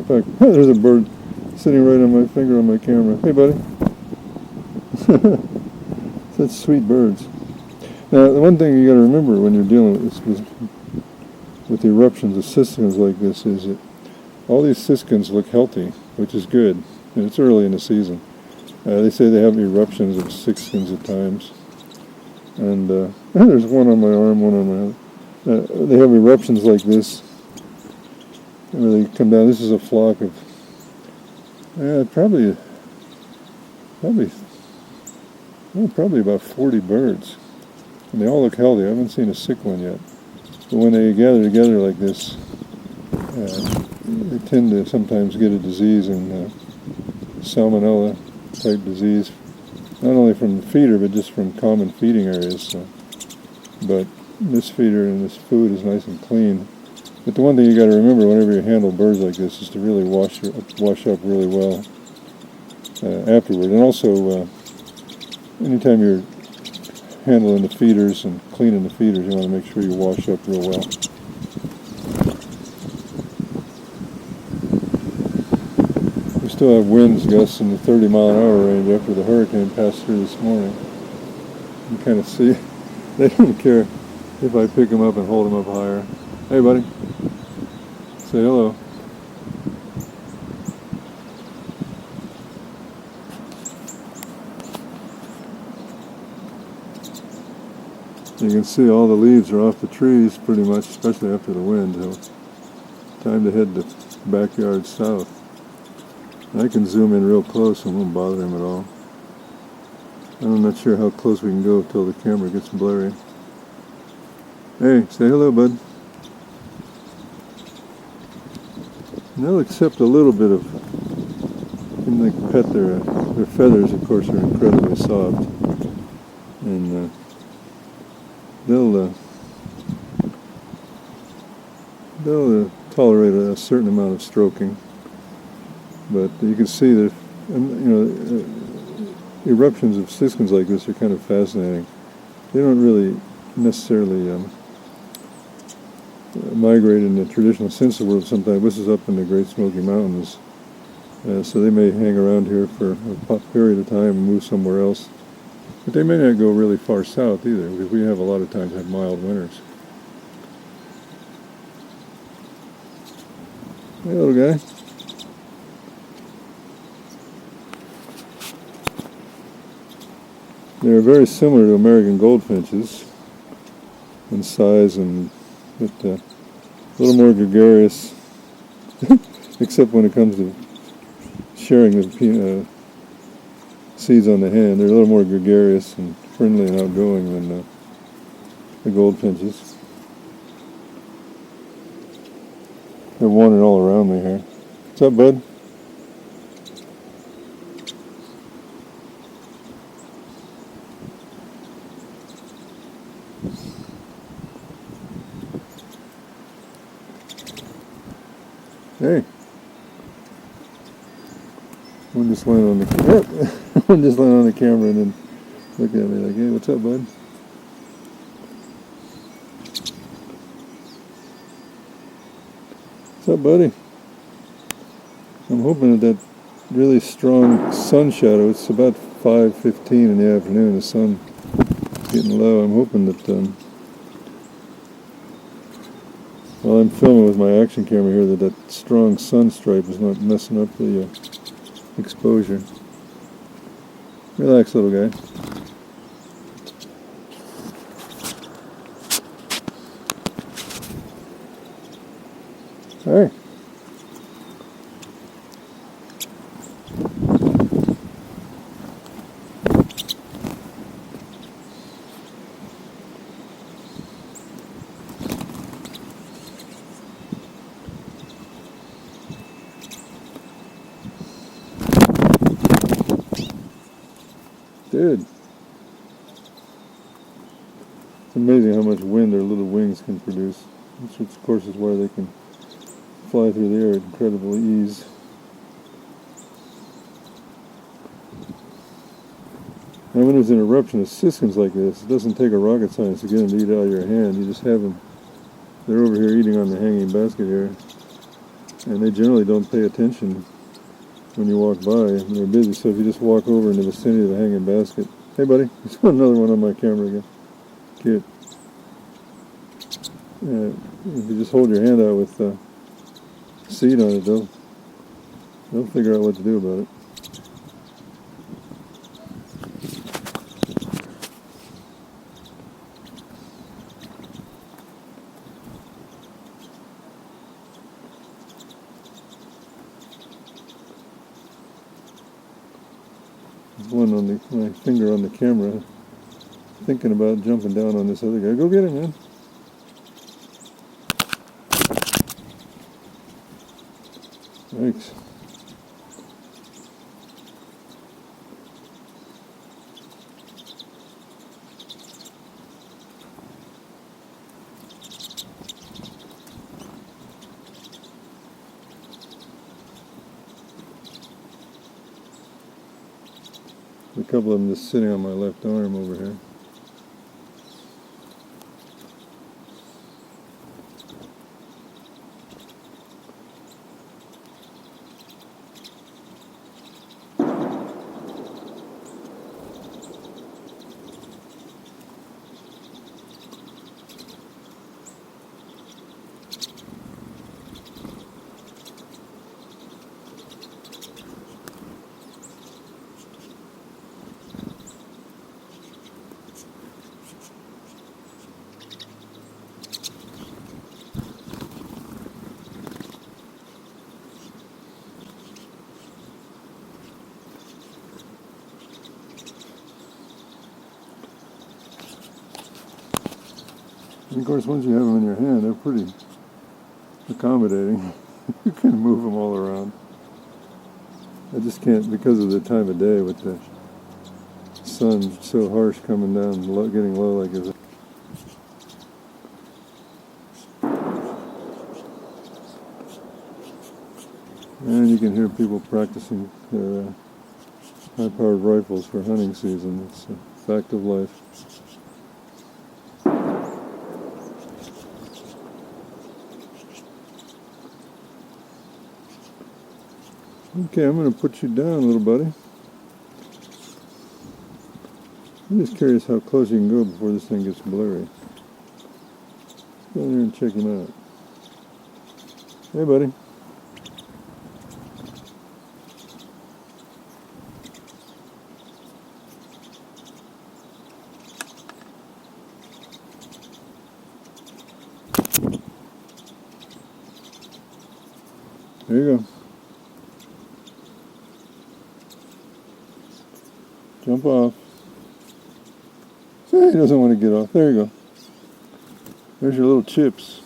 fact, there's a bird sitting right on my finger on my camera. Hey, buddy. Such sweet birds. Now, the one thing you got to remember when you're dealing with eruptions of siskins like this is that all these siskins look healthy, which is good, and it's early in the season. They say they have eruptions of siskins at times, and there's one on my arm, one on my other. They have eruptions like this, where they come down. This is a flock of probably about 40 birds, and they all look healthy. I haven't seen a sick one yet. But when they gather together like this, they tend to sometimes get a disease, and salmonella type disease, not only from the feeder but just from common feeding areas. So. But this feeder and this food is nice and clean. But the one thing you got to remember whenever you handle birds like this is to really wash up really well afterward. And also, anytime you're handling the feeders and cleaning the feeders, you want to make sure you wash up real well. We still have winds gusts in the 30-mile-an-hour range after the hurricane passed through this morning. You kind of see, they don't care if I pick them up and hold them up higher. Hey, buddy. Say hello. You can see all the leaves are off the trees pretty much, especially after the wind. So time to head to backyard south. I can zoom in real close and won't bother him at all. I'm not sure how close we can go until the camera gets blurry. Hey, say hello, bud. And they'll accept a little bit of, and like pet their feathers, of course, are incredibly soft, and they'll tolerate a certain amount of stroking. But you can see that, eruptions of siskins like this are kind of fascinating. They don't really necessarily migrate in the traditional sense of the word sometimes. This is up in the Great Smoky Mountains, so they may hang around here for a period of time and move somewhere else. But they may not go really far south either, because we have a lot of times have mild winters. Hey, little guy. They're very similar to American goldfinches in size, and but a little more gregarious, except when it comes to sharing the seeds on the hand. They're a little more gregarious and friendly and outgoing than the goldfinches. They're wandering all around me here. What's up, bud? Hey, one just landed on the camera and then looked at me like, "Hey, what's up, bud?" What's up, buddy? I'm hoping that really strong sun shadow. It's about 5:15 in the afternoon. The sun's getting low. I'm hoping that while I'm filming with my action camera here, that strong sun stripe is not messing up the exposure. Relax, little guy. Hey. Dude, it's amazing how much wind their little wings can produce, which of course is why they can fly through the air at incredible ease. And when there's an eruption of siskins like this, it doesn't take a rocket science to get them to eat out of your hand. You just have them, they're over here eating on the hanging basket here. and they generally don't pay attention when you walk by. They're busy, so if you just walk over in the vicinity of the hanging basket. Hey buddy, there's another one on my camera again. Cute. If you just hold your hand out with seed on it, they'll figure out what to do about it. There's one on my finger on the camera, thinking about jumping down on this other guy. Go get him, man. Thanks. A couple of them just sitting on my left arm over here. And of course, once you have them in your hand, they're pretty accommodating. You can move them all around. I just can't, because of the time of day with the sun so harsh coming down, getting low like this. And you can hear people practicing their high-powered rifles for hunting season. It's a fact of life. Okay, I'm going to put you down, little buddy. I'm just curious how close you can go before this thing gets blurry. Go in there and check him out. Hey, buddy. There you go. Jump off. He doesn't want to get off. There you go. There's your little chips.